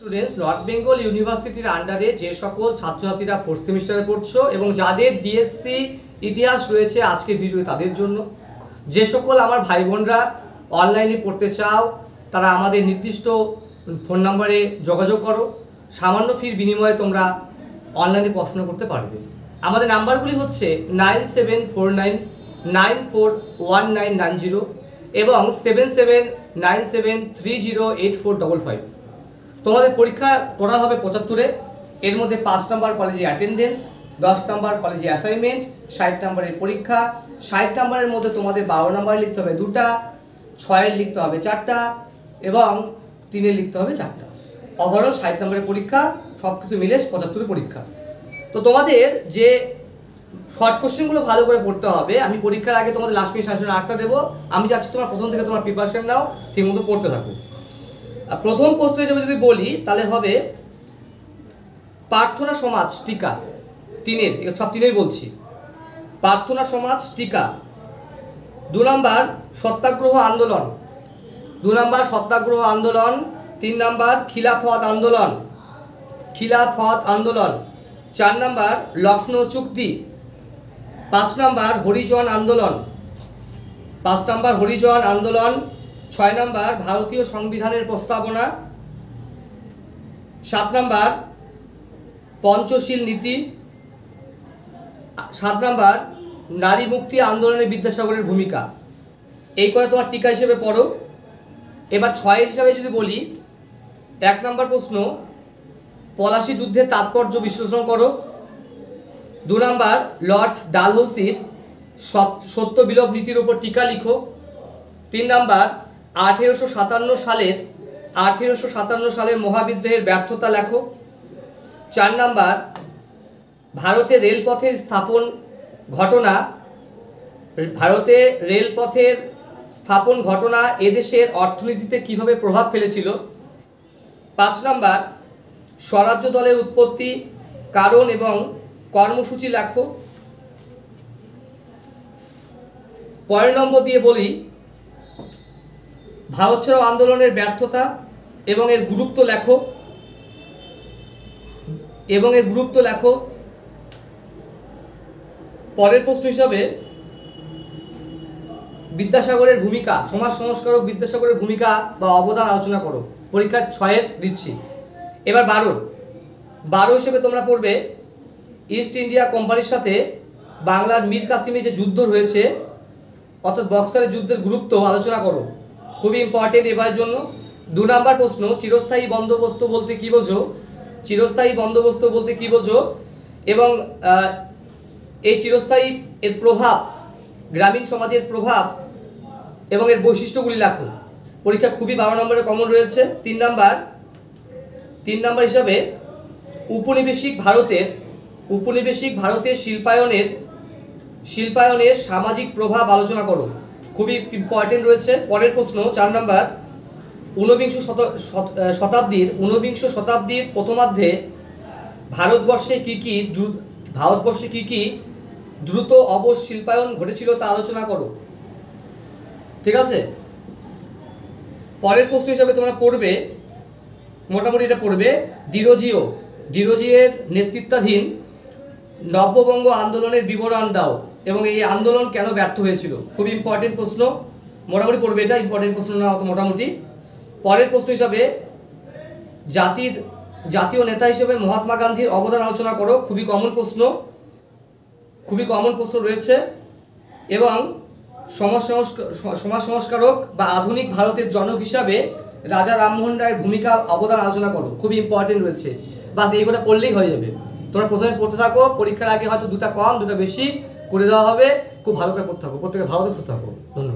Students north Bengal ইউনিভার্সিটির আন্ডারে যে সকল ছাত্রছাত্রীরা ফোর্থ সেমিস্টারে পড়ছো এবং যাদের ডিএসসি ইতিহাস রয়েছে আজকে ভিডিও তাদের জন্য। যে সকল আমার ভাই বোনরা অনলাইনে পড়তে চাও তারা আমাদের নির্দিষ্ট ফোন নাম্বারে যোগাযোগ করো, সামান্য ফির বিনিময়ে তোমরা অনলাইনে পড়াশোনা করতে পারবে। আমাদের নাম্বারগুলি হচ্ছে 9749941990 এবং 7797308455। তোমাদের পরীক্ষা করা হবে 75-এ, এর মধ্যে 5 নম্বর কলেজে অ্যাটেন্ডেন্স, 10 নম্বর কলেজে অ্যাসাইনমেন্ট, 60 নম্বরের পরীক্ষা। 60 নম্বরের মধ্যে তোমাদের 12 নম্বরে লিখতে হবে 2টা, 6-এর লিখতে হবে 4টা এবং 3-এর লিখতে হবে 4টা। ওভারঅল 60 নম্বরের পরীক্ষা, সব কিছু মিলে 75-এর পরীক্ষা। তো তোমাদের যে শর্ট কোশ্চেনগুলো ভালো করে পড়তে হবে। আমি পরীক্ষার আগে তোমাদের লাস্ট মিনিট সাজেশন 8টা দেবো। আমি চাচ্ছি তোমার প্রথম থেকে তোমার প্রিপারেশন নাও, ঠিকমতো পড়তে থাকো। প্রথম প্রশ্ন হিসেবে যদি বলি তাহলে হবে প্রার্থনা সমাজ টিকা 3-এর, সব 3-এর বলছি। প্রার্থনা সমাজ টিকা। 2 নম্বর সত্যাগ্রহ আন্দোলন, 2 নম্বর সত্যাগ্রহ আন্দোলন। 3 নম্বর খিলাফত আন্দোলন, খিলাফত আন্দোলন। 4 নম্বর লখনৌ চুক্তি। 5 নম্বর হরিজন আন্দোলন, 5 নম্বর হরিজন আন্দোলন। 6 নম্বর ভারতীয় সংবিধানের প্রস্তাবনা। 7 নম্বর পঞ্চশীল নীতি। 7 নম্বর নারী মুক্তি আন্দোলনে বিদ্যাসাগরের ভূমিকা। এই করে তোমার টিকা হিসেবে পড়ো। এবার 6 হিসাবে যদি বলি, 1 নম্বর প্রশ্ন পলাশী যুদ্ধের তাৎপর্য বিশ্লেষণ করো। 2 নম্বর লর্ড ডালহৌসির সত্য বিলোপ নীতির উপর টিকা লিখো। 3 নম্বর 1857 সালের মহাবিদ্রোহের ব্যর্থতা লেখো। 4 নম্বর ভারতে রেলপথের স্থাপন ঘটনা, ভারতে রেলপথের স্থাপন ঘটনা এদেশের অর্থনীতিতে কিভাবে প্রভাব ফেলেছিল। 5 নম্বর স্বরাজ্য দলের উৎপত্তি, কারণ এবং কর্মসূচি লেখো। 5 নম্বর দিয়ে বলি ভারত ছাড়ো আন্দোলনের ব্যর্থতা এবং এর গুরুত্ব লেখো, পরের প্রশ্ন হিসাবে বিদ্যাসাগরের ভূমিকা, সমাজ সংস্কারক বিদ্যাসাগরের ভূমিকা বা অবদান আলোচনা করো। পরীক্ষা 6-এর দিচ্ছি। এবার 12 হিসেবে তোমরা পড়বে ইস্ট ইন্ডিয়া কোম্পানির সাথে বাংলার মীর কাসিমে যে যুদ্ধ রয়েছে অর্থাৎ বক্সারের যুদ্ধের গুরুত্ব আলোচনা করো, খুবই ইম্পর্টেন্ট এবারের জন্য। 2 নম্বর প্রশ্ন চিরস্থায়ী বন্দোবস্ত বলতে কী বোঝো, চিরস্থায়ী বন্দোবস্ত বলতে কী বোঝো এবং এই চিরস্থায়ী এর প্রভাব, গ্রামীণ সমাজের প্রভাব এবং এর বৈশিষ্ট্যগুলি লেখো। পরীক্ষা খুবই 12 নম্বরে কমন রয়েছে। 3 নম্বর হিসাবে উপনিবেশিক ভারতের শিল্পায়নের সামাজিক প্রভাব আলোচনা করো, খুবই ইম্পর্টেন্ট রয়েছে। পরের প্রশ্ন 4 নম্বর ঊনবিংশ শতাব্দীর প্রথমার্ধে ভারতবর্ষে কি কি দ্রুত অবশ শিল্পায়ন ঘটেছিল তা আলোচনা করো। ঠিক আছে। পরের প্রশ্ন হিসাবে তোমরা পড়বে, মোটামুটি এটা পড়বে ডিরোজিওর নেতৃত্বাধীন নব্যবঙ্গ আন্দোলনের বিবরণ দাও এবং এই আন্দোলন কেন ব্যর্থ হয়েছিল। খুব ইম্পর্টেন্ট প্রশ্ন, মোটামুটি পড়বে, এটা ইম্পর্টেন্ট প্রশ্ন না অত মোটামুটি। পরের প্রশ্ন হিসাবে জাতীয় নেতা হিসেবে মহাত্মা গান্ধীর অবদান আলোচনা করো, খুবই কমন প্রশ্ন রয়েছে। এবং সমাজ সংস্কারক বা আধুনিক ভারতের জনক হিসাবে রাজা রামমোহন রায়ের ভূমিকা অবদান আলোচনা করো, খুবই ইম্পর্টেন্ট রয়েছে। বাস এইগুলো পড়লেই হয়ে যাবে। তোমরা প্রথমে পড়তে থাকো, পরীক্ষার আগে হয়তো 2টা কম 2টা বেশি করে দেওয়া হবে। খুব ভালো করে পড়তে থাকো, প্রত্যেকে ভালো করে পড়তে থাকো। ধন্যবাদ।